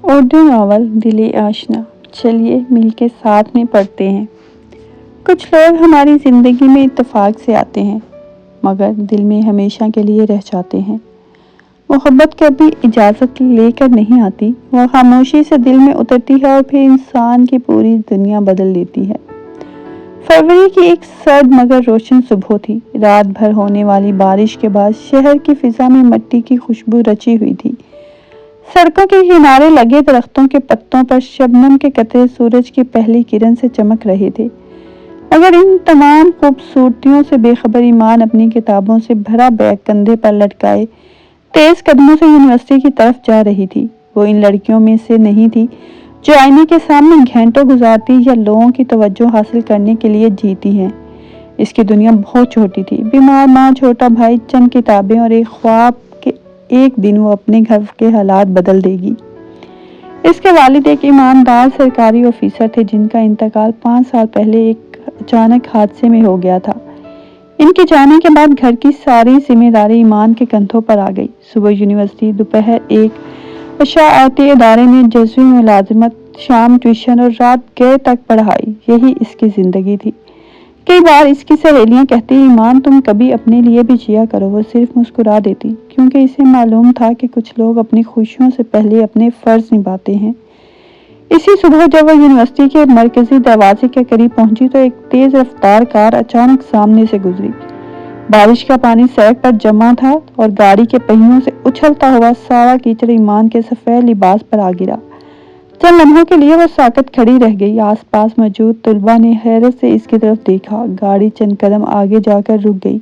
Urdu novel دل آشنا، چلیے مل کے ساتھ میں پڑھتے ہیں۔ کچھ لوگ ہماری زندگی میں اتفاق سے آتے ہیں مگر دل میں ہمیشہ کے لیے رہ جاتے ہیں۔ محبت کبھی اجازت لے کر نہیں آتی، وہ خاموشی سے دل میں اترتی ہے اور پھر انسان کی پوری دنیا بدل دیتی ہے۔ فروری کی ایک سرد مگر روشن صبح تھی۔ رات بھر ہونے والی بارش کے بعد شہر کی فضا میں مٹی کی خوشبو رچی ہوئی تھی۔ سڑکوں کے کنارے لگے درختوں کے پتوں پر شبنم کے قطرے سورج کی پہلی کرن سے چمک رہے تھے، مگر ان تمام خوبصورتیوں سے بے خبر ایمان اپنی کتابوں سے بھرا بیگ کندھے پر لٹکائے تیز قدموں سے یونیورسٹی کی طرف جا رہی تھی۔ وہ ان لڑکیوں میں سے نہیں تھی جو آئینے کے سامنے گھنٹوں گزارتی یا لوگوں کی توجہ حاصل کرنے کے لیے جیتی ہیں۔ اس کی دنیا بہت چھوٹی تھی، بیمار ماں، چھوٹا بھائی، چند کتابیں اور ایک خواب کہ ایک دن وہ اپنے گھر کے حالات بدل دے گی۔ اس کے والد ایک ایماندار سرکاری آفیسر تھے جن کا انتقال 5 سال پہلے ایک اچانک حادثے میں ہو گیا تھا۔ ان کے جانے کے بعد گھر کی ساری ذمہ داری ایمان کے کندھوں پر آ گئی۔ صبح یونیورسٹی، دوپہر ایک اشاعتی ادارے میں جزوی ملازمت، شام ٹیوشن اور رات گئے تک پڑھائی، یہی اس کی زندگی تھی۔ کئی بار اس کی سہیلیاں کہتی، ایمان تم کبھی اپنے لیے بھی جیا کرو۔ وہ صرف مسکرا دیتی، کیونکہ اسے معلوم تھا کہ کچھ لوگ اپنی خوشیوں سے پہلے اپنے فرض نبھاتے ہیں۔ اسی صبح جب وہ یونیورسٹی کے مرکزی دروازے کے قریب پہنچی تو ایک تیز رفتار کار اچانک سامنے سے گزری۔ بارش کا پانی سڑک پر جمع تھا اور گاڑی کے پہیوں سے اچھلتا ہوا سارا کیچڑ ایمان کے سفید لباس پر آ گرا۔ چند لمحوں کے لیے وہ ساکت کھڑی رہ گئی۔ آس پاس موجود طلباء نے حیرت سے اس کی طرف دیکھا۔ گاڑی چند قدم آگے جا کر رک گئی۔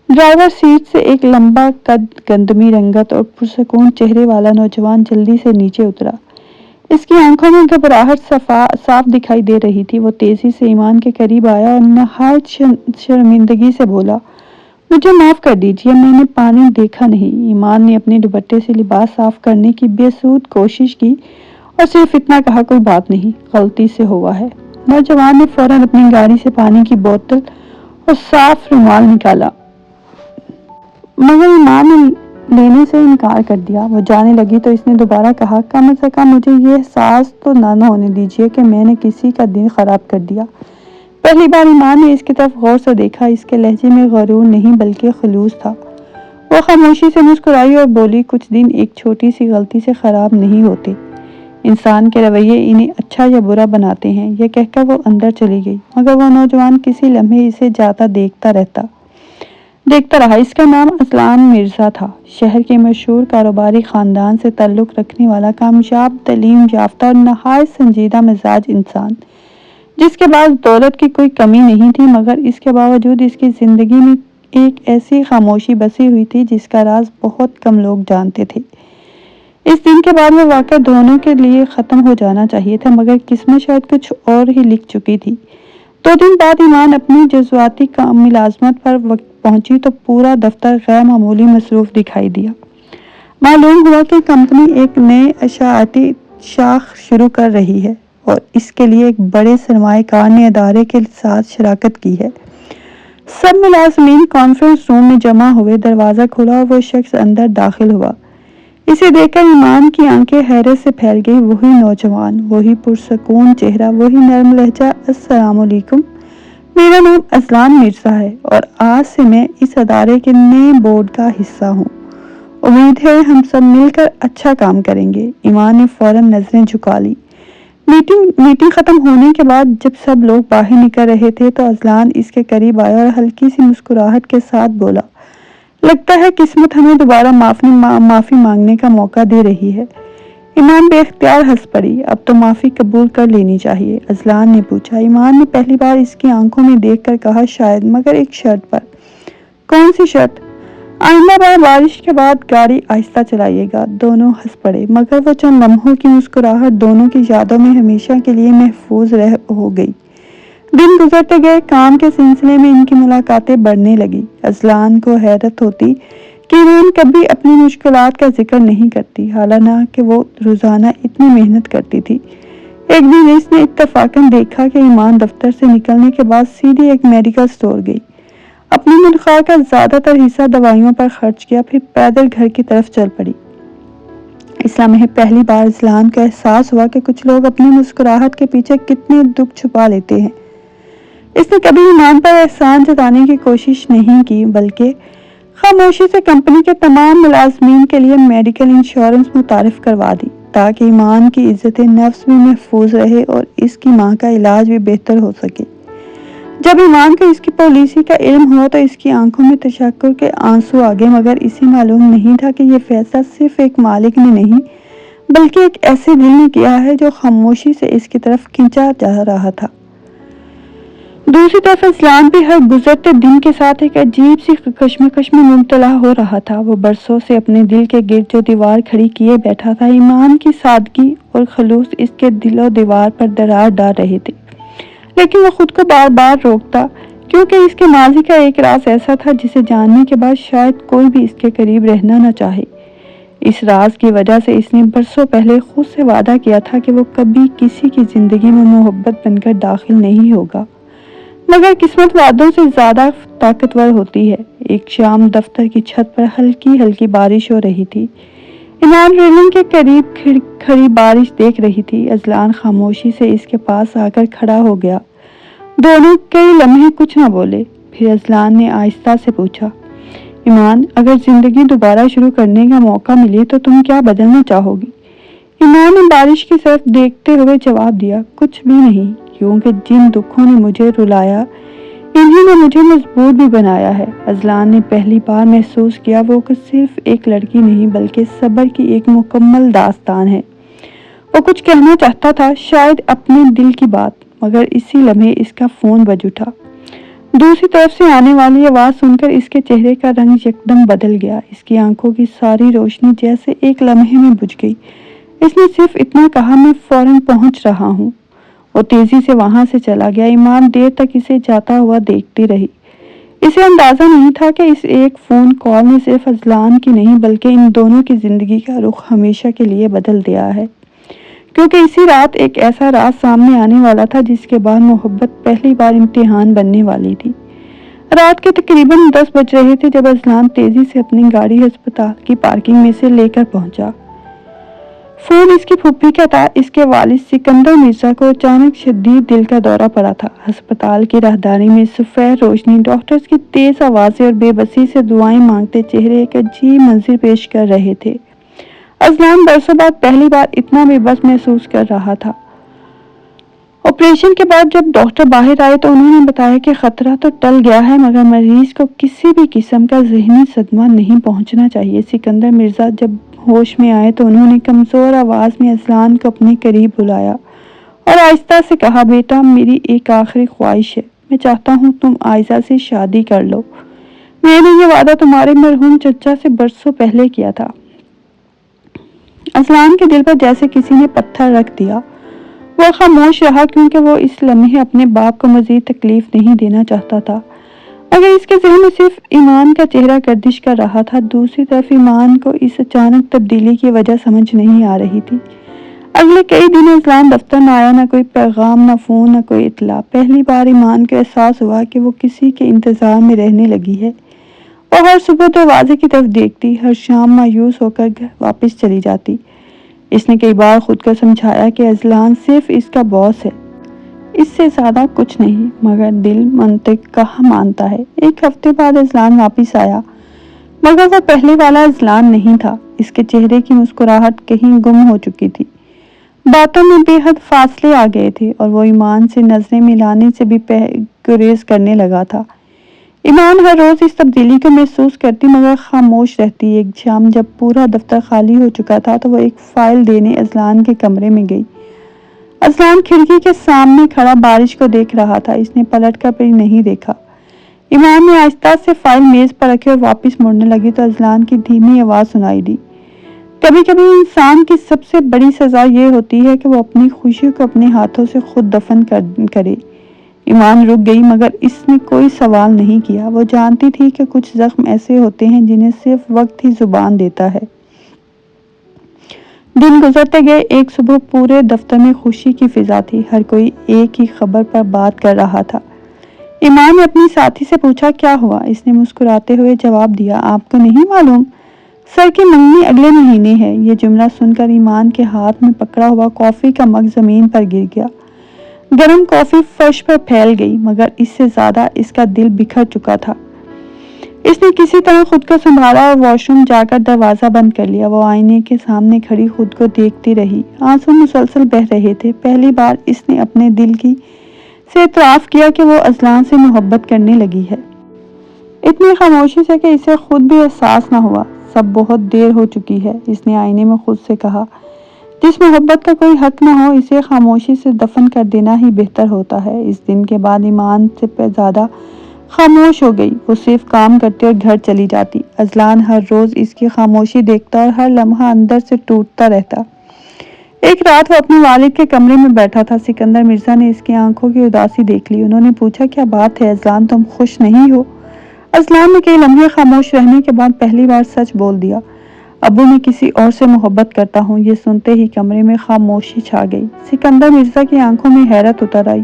ڈرائیور سیٹ سے ایک لمبا قد، گندمی رنگت اور پرسکون چہرے والا نوجوان جلدی سے نیچے اترا۔ اس کی آنکھوں میں گھبراہٹ صاف دکھائی دے رہی تھی۔ وہ تیزی سے ایمان کے قریب آیا اور نہایت شرمندگی سے بولا، مجھے معاف کر دیجیے، میں نے پانی دیکھا نہیں۔ ایمان نے اپنے دوپٹے سے لباس صاف کرنے کی بے سود کوشش کی اور صرف اتنا کہا، کوئی بات نہیں، غلطی سے ہوا ہے۔ نوجوان نے فوراً اپنی گاڑی سے پانی کی بوتل اور صاف رومال نکالا، مگر ایمان نے لینے سے انکار کر دیا۔ وہ جانے لگی تو اس نے دوبارہ کہا، کم از کم مجھے یہ احساس تو نہ ہونے دیجیے کہ میں نے کسی کا دن خراب کر دیا۔ پہلی بار ایمان نے اس کی طرف غور سے دیکھا۔ اس کے لہجے میں غرور نہیں بلکہ خلوص تھا۔ وہ خاموشی سے مسکرائی اور بولی، کچھ دن ایک چھوٹی سی غلطی سے خراب نہیں ہوتے، انسان کے رویے انہیں اچھا یا برا بناتے ہیں۔ یہ کہہ کر وہ اندر چلی گئی، مگر وہ نوجوان کسی لمحے اسے جاتا دیکھتا رہا۔ اس کا نام اذلان مرزا تھا، شہر کے مشہور کاروباری خاندان سے تعلق رکھنے والا کامیاب، تعلیم یافتہ اور نہایت سنجیدہ مزاج انسان، جس کے پاس دولت کی کوئی کمی نہیں تھی، مگر اس کے باوجود اس کی زندگی میں ایک ایسی خاموشی بسی ہوئی تھی جس کا راز بہت کم لوگ جانتے تھے۔ اس دن کے بعد وہ واقعہ دونوں کے لیے ختم ہو جانا چاہیے تھا، مگر قسمت شاید کچھ اور ہی لکھ چکی تھی۔ 2 دن بعد ایمان اپنی جزویاتی ملازمت پر پہنچی تو پورا دفتر غیر معمولی مصروف دکھائی دیا۔ معلوم ہوا کہ کمپنی ایک نئے اشاعتی شاخ شروع کر رہی ہے اور اس کے لیے ایک بڑے سرمایہ کار نے ادارے کے ساتھ شراکت کی ہے۔ سب ملازمین کانفرنس روم میں جمع ہوئے۔ دروازہ کھلا اور وہ شخص اندر داخل ہوا۔ اسے دیکھ کر ایمان کی آنکھیں حیرت سے پھیل گئی۔ وہی نوجوان، وہی پرسکون چہرہ، وہی نرم لہجہ، السلام علیکم، میرا نام اذلان مرزا ہے اور آج سے میں اس ادارے کے نئے بورڈ کا حصہ ہوں۔ امید ہے ہم سب مل کر اچھا کام کریں گے۔ ایمان نے فوراً نظریں جھکا لی۔ میٹنگ ختم ہونے کے بعد جب سب لوگ باہر نکل رہے تھے تو اذلان اس کے قریب آیا اور ہلکی سی مسکراہٹ کے ساتھ بولا، لگتا ہے قسمت ہمیں دوبارہ معافی مانگنے کا موقع دے رہی ہے۔ ایمان بے اختیار ہنس پڑی۔ اب تو معافی قبول کر لینی چاہیے، اذلان نے پوچھا۔ ایمان نے پہلی بار اس کی آنکھوں میں دیکھ کر کہا، شاید، مگر ایک شرط پر۔ کون سی شرط؟ آئندہ بار بارش کے بعد گاڑی آہستہ چلائیے گا۔ دونوں ہنس پڑے، مگر وہ چند لمحوں کی مسکراہٹ دونوں کی یادوں میں ہمیشہ کے لیے محفوظ ہو گئی۔ دن گزرتے گئے، کام کے سلسلے میں ان کی ملاقاتیں بڑھنے لگی۔ اذلان کو حیرت ہوتی کہ ایمان کبھی اپنی مشکلات کا ذکر نہیں کرتی، حالانکہ وہ روزانہ اتنی محنت کرتی تھی۔ ایک دن اس نے اتفاقاً دیکھا کہ ایمان دفتر سے نکلنے کے بعد سیدھی ایک میڈیکل سٹور گئی، اپنی تنخواہ کا زیادہ تر حصہ دوائیوں پر خرچ کیا، پھر پیدل گھر کی طرف چل پڑی۔ اس لمحے پہلی بار اذلان کا احساس ہوا کہ کچھ لوگ اپنی مسکراہٹ کے پیچھے کتنے دکھ چھپا لیتے ہیں۔ اس نے کبھی ایمان پر احسان جتانے کی کوشش نہیں کی، بلکہ خاموشی سے کمپنی کے تمام ملازمین کے لیے میڈیکل انشورنس متعارف کروا دی تاکہ ایمان کی عزت نفس بھی محفوظ رہے اور اس کی ماں کا علاج بھی بہتر ہو سکے۔ جب ایمان کو اس کی پالیسی کا علم ہوا تو اس کی آنکھوں میں تشکر کے آنسو آ گئے، مگر اسے معلوم نہیں تھا کہ یہ فیصلہ صرف ایک مالک نے نہیں بلکہ ایک ایسے دل نے کیا ہے جو خاموشی سے اس کی طرف کھینچا جا رہا تھا۔ دوسری طرف اذلان بھی ہر گزرتے دن کے ساتھ ایک عجیب سی کشمکش میں مبتلا ہو رہا تھا۔ وہ برسوں سے اپنے دل کے گرد جو دیوار کھڑی کیے بیٹھا تھا، ایمان کی سادگی اور خلوص اس کے دل و دیوار پر درار ڈال رہے تھے، لیکن وہ خود کو بار بار روکتا کیونکہ اس کے ماضی کا ایک راز ایسا تھا جسے جاننے کے بعد شاید کوئی بھی اس کے قریب رہنا نہ چاہے۔ اس راز کی وجہ سے اس نے برسوں پہلے خود سے وعدہ کیا تھا کہ وہ کبھی کسی کی زندگی میں محبت بن کر داخل نہیں ہوگا، مگر قسمت وعدوں سے زیادہ طاقتور ہوتی ہے۔ ایک شام دفتر کی چھت پر ہلکی ہلکی بارش ہو رہی تھی۔ ایمان ریلنگ کے قریب کھڑی بارش دیکھ رہی تھی۔ اذلان خاموشی سے اس کے پاس آ کر کھڑا ہو گیا۔ دونوں کئی لمحے کچھ نہ بولے، پھر اذلان نے آہستہ سے پوچھا، ایمان، اگر زندگی دوبارہ شروع کرنے کا موقع ملے تو تم کیا بدلنا چاہو گی؟ ایمان نے بارش کی طرف دیکھتے ہوئے جواب دیا، کچھ بھی نہیں، کیونکہ جن دکھوں نے مجھے رلایا انہی نے مجھے مضبوط بھی بنایا ہے۔ اذلان نے پہلی بار محسوس کیا وہ صرف ایک لڑکی نہیں بلکہ صبر کی ایک مکمل داستان ہے۔ وہ کچھ کہنا چاہتا تھا، شاید اپنے دل کی بات، مگر اسی لمحے اس کا فون بج اٹھا۔ دوسری طرف سے آنے والی آواز سن کر اس کے چہرے کا رنگ یکدم بدل گیا۔ اس کی آنکھوں کی ساری روشنی جیسے ایک لمحے میں بجھ گئی۔ اس نے صرف اتنا کہا، میں فوراً پہنچ رہا ہوں۔ وہ تیزی سے وہاں سے چلا گیا۔ ایمان دیر تک اسے جاتا ہوا دیکھتی رہی۔ اسے اندازہ نہیں تھا کہ اس ایک فون کال نے صرف اذلان کی نہیں بلکہ ان دونوں کی زندگی کا رخ ہمیشہ کے لیے بدل دیا ہے، کیونکہ اسی رات ایک ایسا راز سامنے آنے والا تھا جس کے بعد محبت پہلی بار امتحان بننے والی تھی۔ رات کے تقریباً 10 بج رہے تھے جب اذلان تیزی سے اپنی گاڑی ہسپتال کی پارکنگ میں سے لے کر پہنچا۔ فون اس کی پھوپھی کا تھا۔ اس کے والد سکندر مرزا کو اچانک شدید دل کا دورہ پڑا تھا۔ ہسپتال کی راہداری میں سفید روشنی، ڈاکٹرز کی تیز آوازیں اور بے بسی سے دعائیں مانگتے چہرے ایک عجیب منظر پیش کر رہے تھے۔ اذلان برسوں بعد پہلی بار اتنا بے بس محسوس کر رہا تھا۔ آپریشن کے بعد جب ڈاکٹر باہر آئے تو انہوں نے بتایا کہ خطرہ تو ٹل گیا ہے، مگر مریض کو کسی بھی قسم کا ذہنی صدمہ نہیں پہنچنا چاہیے۔ سکندر مرزا جب ہوش میں آئے تو انہوں نے کمزور آواز میں اذلان کو اپنے قریب بلایا اور آہستہ سے کہا، بیٹا، میری ایک آخری خواہش ہے، میں چاہتا ہوں تم عائزہ سے شادی کر لو۔ میں نے یہ وعدہ تمہارے مرحوم چچا سے برسوں پہلے کیا تھا۔ اذلان کے دل پر جیسے کسی نے پتھر رکھ دیا۔ وہ خاموش رہا کیونکہ وہ اس لمحے اپنے باپ کو مزید تکلیف نہیں دینا چاہتا تھا، مگر اس کے ذہن میں صرف ایمان کا چہرہ گردش کر رہا تھا۔ دوسری طرف ایمان کو اس اچانک تبدیلی کی وجہ سمجھ نہیں آ رہی تھی۔ اگلے کئی دن اذلان دفتر نہ آیا، نہ کوئی پیغام، نہ فون، نہ کوئی اطلاع۔ پہلی بار ایمان کو احساس ہوا کہ وہ کسی کے انتظار میں رہنے لگی ہے۔ وہ ہر صبح دروازے کی طرف دیکھتی، ہر شام مایوس ہو کر گھر واپس چلی جاتی۔ اس نے کئی بار خود کو سمجھایا کہ اذلان صرف اس کا باس ہے، اس سے زیادہ کچھ نہیں، مگر دل منطق کہاں مانتا ہے۔ ایک ہفتے بعد اذلان واپس آیا، مگر وہ پہلے والا اذلان نہیں تھا۔ اس کے چہرے کی مسکراہٹ کہیں گم ہو چکی تھی، باتوں میں بے حد فاصلے آ گئے تھے اور وہ ایمان سے نظریں ملانے سے بھی گریز کرنے لگا تھا۔ ایمان ہر روز اس تبدیلی کو محسوس کرتی مگر خاموش رہتی۔ ایک شام جب پورا دفتر خالی ہو چکا تھا تو وہ ایک فائل دینے اذلان کے کمرے میں گئی۔ اذلان کھڑکی کے سامنے کھڑا بارش کو دیکھ رہا تھا۔ اس نے پلٹ کر بھی نہیں دیکھا۔ ایمان نے آہستہ سے فائل میز پر رکھی اور واپس مڑنے لگی تو اذلان کی دھیمی آواز سنائی دی، کبھی کبھی انسان کی سب سے بڑی سزا یہ ہوتی ہے کہ وہ اپنی خوشی کو اپنے ہاتھوں سے خود دفن کرے۔ ایمان رک گئی مگر اس نے کوئی سوال نہیں کیا۔ وہ جانتی تھی کہ کچھ زخم ایسے ہوتے ہیں جنہیں صرف وقت ہی زبان دیتا ہے۔ دن گزرتے گئے۔ ایک صبح پورے دفتر میں خوشی کی فضا تھی، ہر کوئی ایک ہی خبر پر بات کر رہا تھا۔ ایمان نے اپنی ساتھی سے پوچھا، کیا ہوا؟ اس نے مسکراتے ہوئے جواب دیا، آپ کو نہیں معلوم، سر کی منگنی اگلے مہینے ہے۔ یہ جملہ سن کر ایمان کے ہاتھ میں پکڑا ہوا کافی کا مگ زمین پر گر گیا۔ گرم کافی فرش پر پھیل گئی، مگر اس سے زیادہ اس کا دل بکھر چکا تھا۔ اس نے کسی طرح خود کو سنبھالا اور واش روم جا کر دروازہ بند کر لیا۔ وہ آئینے کے سامنے کھڑی خود کو دیکھتی رہی۔ آنسو مسلسل بہہ رہے تھے۔ پہلی بار اس نے اپنے دل سے اعتراف کیا کہ وہ اذلان سے محبت کرنے لگی ہے، اتنی خاموشی سے کہ اسے خود بھی احساس نہ ہوا۔ سب بہت دیر ہو چکی ہے، اس نے آئینے میں خود سے کہا۔ جس محبت کا کوئی حق نہ ہو، اسے خاموشی سے دفن کر دینا ہی بہتر ہوتا ہے۔ اس دن کے بعد ایمان سے زیادہ خاموش ہو گئی۔ وہ صرف کام کرتی اور گھر چلی جاتی۔ اذلان ہر روز اس کی خاموشی دیکھتا اور ہر لمحہ اندر سے ٹوٹتا رہتا۔ ایک رات وہ اپنے والد کے کمرے میں بیٹھا تھا۔ سکندر مرزا نے اس کی آنکھوں کی اداسی دیکھ لی۔ انہوں نے پوچھا، کیا بات ہے اذلان، تم خوش نہیں ہو؟ اذلان نے کئی لمحے خاموش رہنے کے بعد پہلی بار سچ بول دیا، ابو میں کسی اور سے محبت کرتا ہوں۔ یہ سنتے ہی کمرے میں خاموشی چھا گئی۔ سکندر مرزا کی آنکھوں میں حیرت اتر آئی۔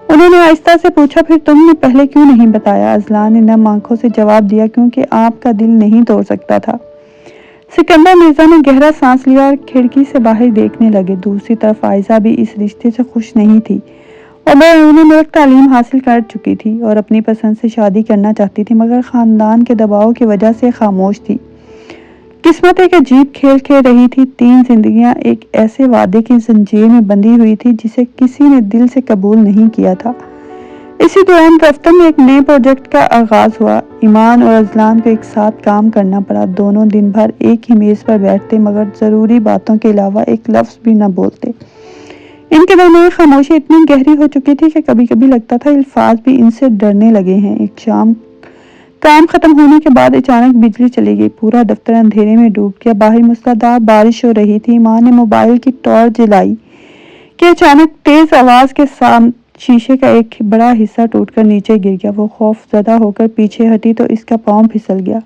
انہوں نے آہستہ سے پوچھا، پھر تم نے پہلے کیوں نہیں بتایا؟ اذلان نے نم آنکھوں سے جواب دیا، کیونکہ آپ کا دل نہیں توڑ سکتا تھا۔ سکندر مرزا نے گہرا سانس لیا اور کھڑکی سے باہر دیکھنے لگے۔ دوسری طرف عائزہ بھی اس رشتے سے خوش نہیں تھی۔ وہ بیرون ملک تعلیم حاصل کر چکی تھی اور اپنی پسند سے شادی کرنا چاہتی تھی، مگر خاندان کے دباؤ کی وجہ سے خاموش تھی۔ قسمت ایک عجیب کھیل کھیل رہی تھی۔ 3 زندگیاں ایک ایسے وعدے کی زنجیر میں بندھی ہوئی تھی جسے کسی نے دل سے قبول نہیں کیا تھا۔ اسی دوران دفتر میں ایک نئے پروجیکٹ کا آغاز ہوا۔ ایمان اور اذلان کو ایک ساتھ کام کرنا پڑا۔ دونوں دن بھر ایک ہی میز پر بیٹھتے، مگر ضروری باتوں کے علاوہ ایک لفظ بھی نہ بولتے۔ ان کے درمیان خاموشی اتنی گہری ہو چکی تھی کہ کبھی کبھی لگتا تھا الفاظ بھی ان سے ڈرنے لگے ہیں۔ ایک شام کام ختم ہونے کے بعد اچانک بجلی چلی گئی۔ پورا دفتر اندھیرے میں ڈوب گیا۔ باہر موسلادھار بارش ہو رہی تھی۔ ایمان نے موبائل کی ٹارچ جلائی کہ اچانک تیز آواز کے ساتھ شیشے کا ایک بڑا حصہ ٹوٹ کر نیچے گر گیا۔ وہ خوف زدہ ہو کر پیچھے ہٹی تو اس کا پاؤں پھسل گیا۔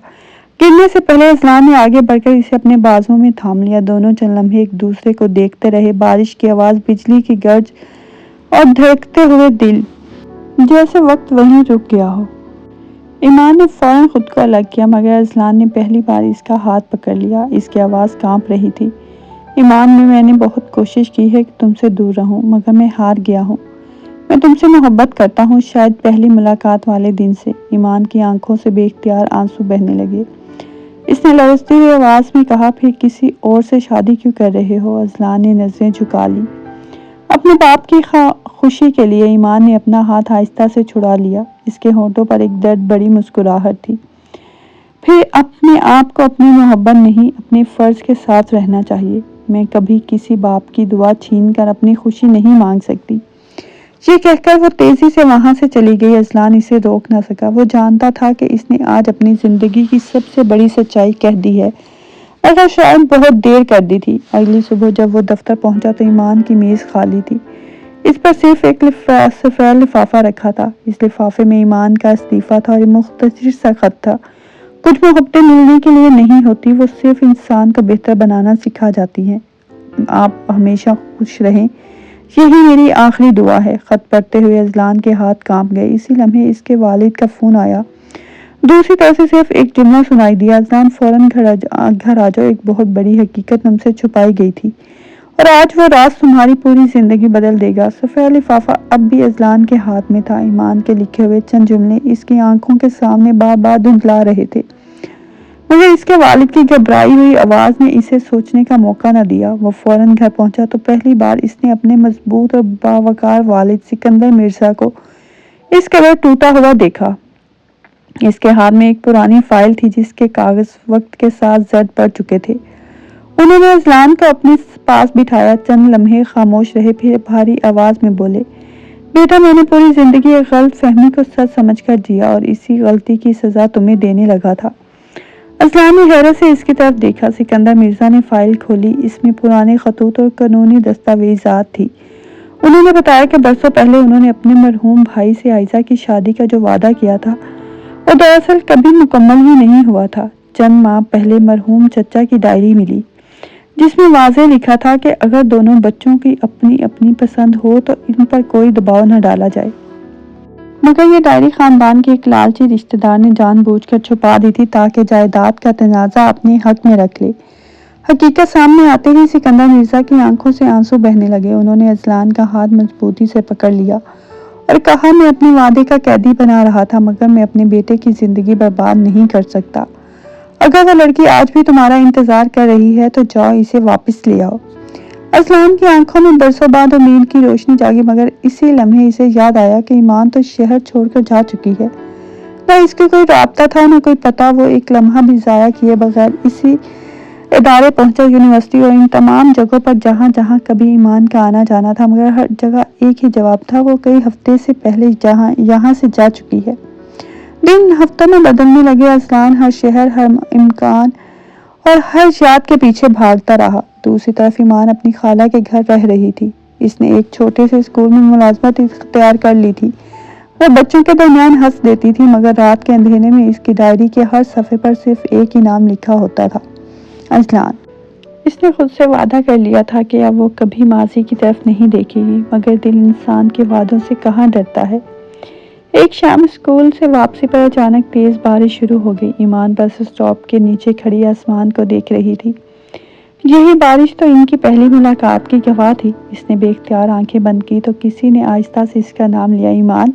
گرنے سے پہلے اذلان نے آگے بڑھ کر اسے اپنے بازو میں تھام لیا۔ دونوں چند لمحے ایک دوسرے کو دیکھتے رہے۔ بارش کی آواز، بجلی کی گرج اور دھڑکتے ہوئے دل، جیسے وقت وہیں رک گیا ہو۔ ایمان نے فوراً خود کو الگ کیا، مگر اذلان نے پہلی بار اس کا ہاتھ پکڑ لیا۔ اس کی آواز کانپ رہی تھی۔ ایمان، میں نے بہت کوشش کی ہے کہ تم سے دور رہوں، مگر میں ہار گیا ہوں۔ میں تم سے محبت کرتا ہوں، شاید پہلی ملاقات والے دن سے۔ ایمان کی آنکھوں سے بے اختیار آنسو بہنے لگے۔ اس نے لرزتی ہوئی آواز میں کہا، پھر کسی اور سے شادی کیوں کر رہے ہو؟ اذلان نے نظریں جھکا لی۔ اپنے باپ کی خوشی کے لیے۔ ایمان نے اپنا ہاتھ آہستہ سے چھڑا لیا۔ اس کے ہونٹوں پر ایک درد بڑی مسکراہٹ تھی۔ پھر اپنے آپ کو اپنی محبت نہیں، اپنے فرض کے ساتھ رہنا چاہیے۔ میں کبھی کسی باپ کی دعا چھین کر اپنی خوشی نہیں مانگ سکتی۔ یہ کہہ کر وہ تیزی سے وہاں سے چلی گئی۔ اذلان اسے روک نہ سکا۔ وہ جانتا تھا کہ اس نے آج اپنی زندگی کی سب سے بڑی سچائی کہہ دی ہے، اگر شاید بہت دیر کر دی تھی۔ اگلی صبح جب وہ دفتر پہنچا تو ایمان کی میز خالی تھی۔ اس پر صرف ایک سفید لفافہ رکھا تھا۔ اس لفافے میں ایمان کا استعفیٰ تھا اور ایک مختصر سا خط تھا۔ کچھ محبتیں ملنے کے لیے نہیں ہوتی، وہ صرف انسان کو بہتر بنانا سکھا جاتی ہیں۔ آپ ہمیشہ خوش رہیں، یہی میری آخری دعا ہے۔ خط پڑھتے ہوئے اذلان کے ہاتھ کانپ گئے۔ اسی لمحے اس کے والد کا فون آیا۔ دوسری طرف سے صرف ایک جملہ سنائی دیا، اذلان فوراً گھر آ جاؤ، ایک بہت بڑی حقیقت تم سے چھپائی گئی تھی اور آج وہ راز تمہاری پوری زندگی بدل دے گا۔ سفید لفافہ اب بھی اذلان کے ہاتھ میں تھا۔ ایمان کے لکھے ہوئے چند جملے اس کی آنکھوں کے سامنے بار بار دھندلا رہے تھے، مگر اس کے والد کی گھبرائی ہوئی آواز نے اسے سوچنے کا موقع نہ دیا۔ وہ فوراً گھر پہنچا تو پہلی بار اس نے اپنے مضبوط اور باوقار والد سکندر مرزا کو اس قدر ٹوٹا ہوا دیکھا۔ اس کے ہاتھ میں ایک پرانی فائل تھی جس کے کاغذ وقت کے ساتھ زرد پڑ چکے تھے۔ انہوں نے اذلان کو اپنے پاس بٹھایا، چند لمحے خاموش رہے، پھر بھاری آواز میں بولے، بیٹا، میں نے پوری زندگی ایک غلط فہمی کو سچ سمجھ کر جیا اور اسی غلطی کی سزا تمہیں دینے لگا تھا۔ اذلان نے حیرت سے اس کی طرف دیکھا۔ سکندر مرزا نے فائل کھولی۔ اس میں پرانے خطوط اور قانونی دستاویزات تھی۔ انہوں نے بتایا کہ برسوں پہلے انہوں نے اپنے مرحوم بھائی سے عائزہ کی شادی کا جو وعدہ کیا تھا وہ دراصل کبھی مکمل ہی نہیں ہوا تھا۔ چند ماہ پہلے مرحوم چچا کی ڈائری ملی جس میں واضح لکھا تھا کہ اگر دونوں بچوں کی اپنی اپنی پسند ہو تو ان پر کوئی دباؤ نہ ڈالا جائے۔ مگر یہ ڈائری خاندان کے ایک لالچی رشتہ دار نے جان بوجھ کر چھپا دی تھی تاکہ جائیداد کا تنازع اپنے حق میں رکھ لے۔ حقیقت سامنے آتے ہی سکندر مرزا کی آنکھوں سے آنسو بہنے لگے۔ انہوں نے اذلان کا ہاتھ مضبوطی سے پکڑ لیا اور کہا، میں اپنے وعدے کا قیدی بنا رہا تھا مگر میں اپنے بیٹے کی زندگی برباد نہیں کر سکتا۔ اگر وہ لڑکی آج بھی تمہارا انتظار کر رہی ہے تو جاؤ اسے واپس لے آؤ۔ اذلان کی آنکھوں میں برسوں بعد امید کی روشنی جاگی، مگر اسی لمحے اسے یاد آیا کہ ایمان تو شہر چھوڑ کر جا چکی ہے۔ نہ اس کی کوئی رابطہ تھا نہ کوئی پتہ۔ وہ ایک لمحہ بھی ضائع کیے بغیر اسی ادارے پہنچا، یونیورسٹی اور ان تمام جگہوں پر جہاں جہاں کبھی ایمان کا آنا جانا تھا، مگر ہر جگہ ایک ہی جواب تھا، وہ کئی ہفتے سے پہلے یہاں سے جا چکی ہے۔ دن ہفتوں میں بدلنے لگے۔ اذلان ہر شہر، ہر امکان اور ہر یاد کے پیچھے بھاگتا رہا۔ دوسری طرف ایمان اپنی خالہ کے گھر رہ رہی تھی۔ اس نے ایک چھوٹے سے اسکول میں ملازمت اختیار کر لی تھی۔ وہ بچوں کے درمیان ہنس دیتی تھی، مگر رات کے اندھیرے میں اس کی ڈائری کے ہر صفحے پر صرف ایک ہی نام لکھا ہوتا تھا، اذلان۔ اس نے خود سے وعدہ کر لیا تھا کہ اب وہ کبھی ماضی کی طرف نہیں دیکھے گی، مگر دل انسان کے وعدوں سے کہاں ڈرتا ہے۔ ایک شام اسکول سے واپسی پر اچانک تیز بارش شروع ہو گئی۔ ایمان بس اسٹاپ کے نیچے کھڑی آسمان کو دیکھ رہی تھی۔ یہی بارش تو ان کی پہلی ملاقات کی گواہ تھی۔ اس نے بے اختیار آنکھیں بند کی تو کسی نے آہستہ سے اس کا نام لیا، ایمان۔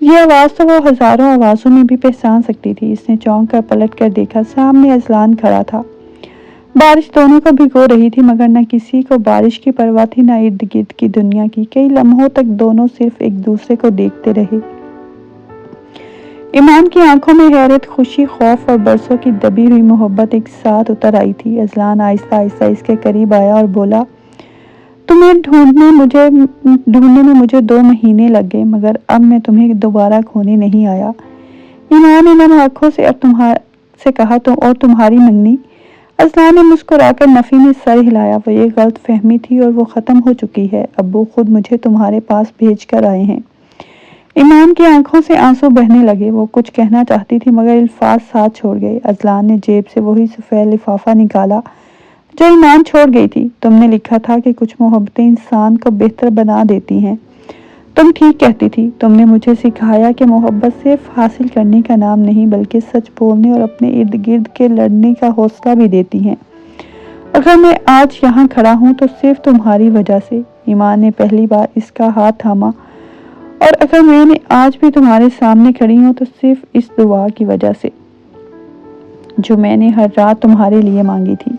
یہ آواز تو وہ ہزاروں آوازوں میں بھی پہچان سکتی تھی۔ اس نے چونک کر پلٹ کر دیکھا، سامنے اذلان کھڑا تھا۔ بارش دونوں کو بھگو رہی تھی، مگر نہ کسی کو بارش کی پرواہ تھی نہ ارد گرد کی دنیا کی۔ کئی لمحوں تک دونوں صرف ایک دوسرے کو دیکھتے رہے۔ ایمان کی آنکھوں میں حیرت، خوشی، خوف اور برسوں کی دبی ہوئی محبت ایک ساتھ اتر آئی تھی۔ اذلان آہستہ آہستہ اس کے قریب آیا اور بولا، تمہیں ڈھونڈنے میں مجھے 2 مہینے لگ گئے، مگر اب میں تمہیں دوبارہ کھونے نہیں آیا۔ ایمان نے نم آنکھوں سے کہا، اور تمہاری منگنی؟ اذلان نے مسکرا کر نفی میں سر ہلایا، وہ یہ غلط فہمی تھی اور وہ ختم ہو چکی ہے۔ ابو خود مجھے تمہارے پاس بھیج کر آئے ہیں۔ ایمان کی آنکھوں سے آنسو بہنے لگے۔ وہ کچھ کہنا چاہتی تھی مگر الفاظ ساتھ چھوڑ گئے۔ اذلان نے جیب سے وہی سفید لفافہ نکالا جو ایمان چھوڑ گئی تھی۔ تم نے لکھا تھا کہ کچھ محبتیں انسان کو بہتر بنا دیتی ہیں۔ تم ٹھیک کہتی تھی۔ تم نے مجھے سکھایا کہ محبت صرف حاصل کرنے کا نام نہیں بلکہ سچ بولنے اور اپنے ارد گرد کے لڑنے کا حوصلہ بھی دیتی ہیں۔ اگر میں آج یہاں کھڑا ہوں تو صرف تمہاری وجہ سے۔ ایمان نے پہلی بار اس کا ہاتھ تھاما، اور اگر میں آج بھی تمہارے سامنے کھڑی ہوں تو صرف اس دعا کی وجہ سے جو میں نے ہر رات تمہارے لیے مانگی تھی۔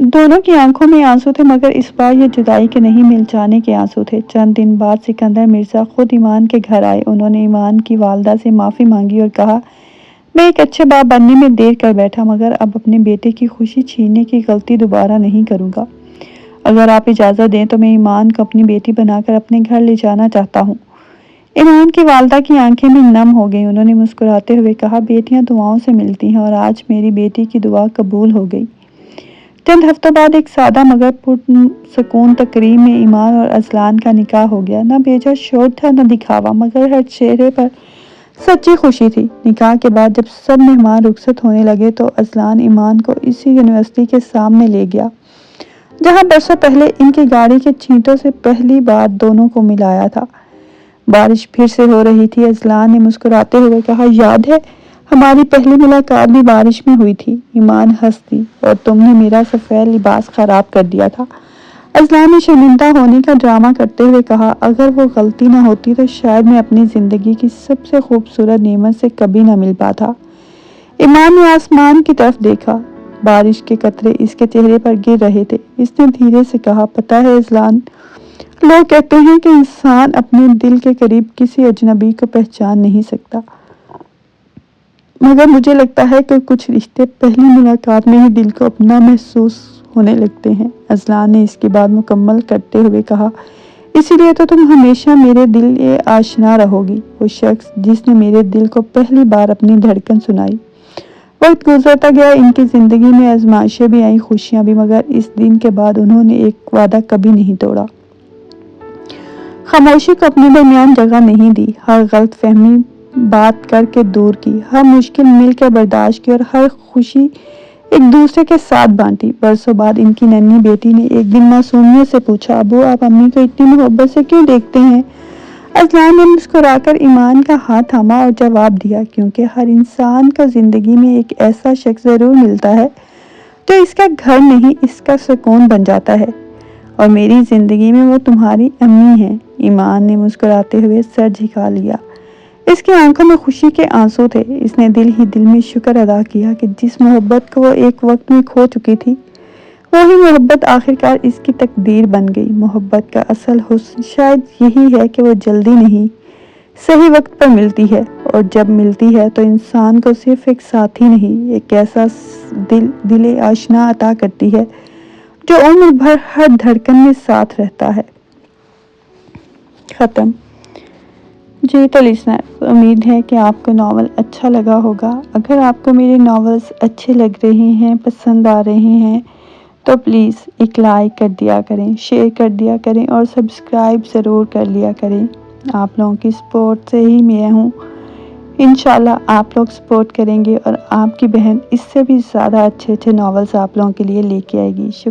دونوں کی آنکھوں میں آنسو تھے، مگر اس بار یہ جدائی کے نہیں، مل جانے کے آنسو تھے۔ چند دن بعد سکندر مرزا خود ایمان کے گھر آئے۔ انہوں نے ایمان کی والدہ سے معافی مانگی اور کہا، میں ایک اچھے باپ بننے میں دیر کر بیٹھا، مگر اب اپنے بیٹے کی خوشی چھیننے کی غلطی دوبارہ نہیں کروں گا۔ اگر آپ اجازت دیں تو میں ایمان کو اپنی بیٹی بنا کر اپنے گھر لے جانا چاہتا ہوں۔ ایمان کی والدہ کی آنکھیں بھی نم ہو گئیں۔ انہوں نے مسکراتے ہوئے کہا، بیٹیاں دعاؤں سے ملتی ہیں اور آج میری بیٹی کی دعا قبول ہو گئی۔ چند ہفتوں بعد ایک سادہ مگر پرسکون تقریب میں ایمان اور اذلان کا نکاح ہو گیا۔ نہ بیجا شور تھا نہ دکھاوا، مگر ہر چہرے پر سچی خوشی تھی۔ نکاح کے بعد جب سب مہمان رخصت ہونے لگے تو اذلان ایمان کو اسی یونیورسٹی کے سامنے لے گیا جہاں برسوں پہلے ان کی گاڑی کے چھینٹوں سے پہلی بار دونوں کو ملایا تھا۔ بارش پھر سے ہو رہی تھی۔ اذلان نے مسکراتے ہوئے کہا، یاد ہے ہماری پہلی ملاقات بھی بارش میں ہوئی تھی؟ ایمان ہنس دی، اور تم نے میرا سفید لباس خراب کر دیا تھا۔ اذلان نے شرمندہ ہونے کا ڈرامہ کرتے ہوئے کہا، اگر وہ غلطی نہ ہوتی تو شاید میں اپنی زندگی کی سب سے خوبصورت نعمت سے کبھی نہ مل پاتا۔ ایمان نے آسمان کی طرف دیکھا۔ بارش کے قطرے اس کے چہرے پر گر رہے تھے۔ اس نے دھیرے سے کہا، پتہ ہے اذلان، لوگ کہتے ہیں کہ انسان اپنے دل کے قریب کسی اجنبی کو پہچان نہیں سکتا، مگر مجھے لگتا ہے کہ کچھ رشتے پہلی ملاقات میں ہی دل کو اپنا محسوس ہونے لگتے ہیں۔ اذلان نے اس کی بات مکمل کرتے ہوئے کہا، اسی لیے تو تم ہمیشہ میرے دل سے آشنا رہو گی، وہ شخص جس نے میرے دل کو پہلی بار اپنی دھڑکن سنائی۔ وقت گزرتا گیا، ان کی زندگی میں آزمائشیں بھی آئیں، خوشیاں بھی، مگر اس دن کے بعد انہوں نے ایک وعدہ کبھی نہیں توڑا۔ خاموشی کو اپنے درمیان جگہ نہیں دی، ہر غلط فہمی بات کر کے دور کی، ہر مشکل مل کر برداشت کی اور ہر خوشی ایک دوسرے کے ساتھ بانٹی۔ برسوں بعد ان کی ننھی بیٹی نے ایک دن معصومیت سے پوچھا، ابو آپ امی کو اتنی محبت سے کیوں دیکھتے ہیں؟ اذلان نے مسکرا کر ایمان کا ہاتھ تھاما اور جواب دیا، کیونکہ ہر انسان کو زندگی میں ایک ایسا شخص ضرور ملتا ہے جو اس کا گھر نہیں، اس کا سکون بن جاتا ہے، اور میری زندگی میں وہ تمہاری امی ہے۔ ایمان نے مسکراتے ہوئے سر جھکا لیا۔ اس کی آنکھوں میں خوشی کے آنسو تھے۔ اس نے دل ہی دل میں شکر ادا کیا کہ جس محبت کو وہ ایک وقت میں کھو چکی تھی، وہی محبت آخرکار اس کی تقدیر بن گئی۔ محبت کا اصل حسن شاید یہی ہے کہ وہ جلدی نہیں، صحیح وقت پر ملتی ہے، اور جب ملتی ہے تو انسان کو صرف ایک ساتھی نہیں، ایک ایسا دل آشنا عطا کرتی ہے جو عمر بھر ہر دھڑکن میں ساتھ رہتا ہے۔ ختم۔ جی تو لسنر، امید ہے کہ آپ کو ناول اچھا لگا ہوگا۔ اگر آپ کو میرے ناولز اچھے لگ رہے ہیں، پسند آ رہے ہیں، تو پلیز ایک لائک کر دیا کریں، شیئر کر دیا کریں اور سبسکرائب ضرور کر لیا کریں۔ آپ لوگوں کی سپورٹ سے ہی میں ہوں۔ انشاءاللہ آپ لوگ سپورٹ کریں گے اور آپ کی بہن اس سے بھی زیادہ اچھے ناولز آپ لوگوں کے لیے لے کے آئے گی۔ شکریہ۔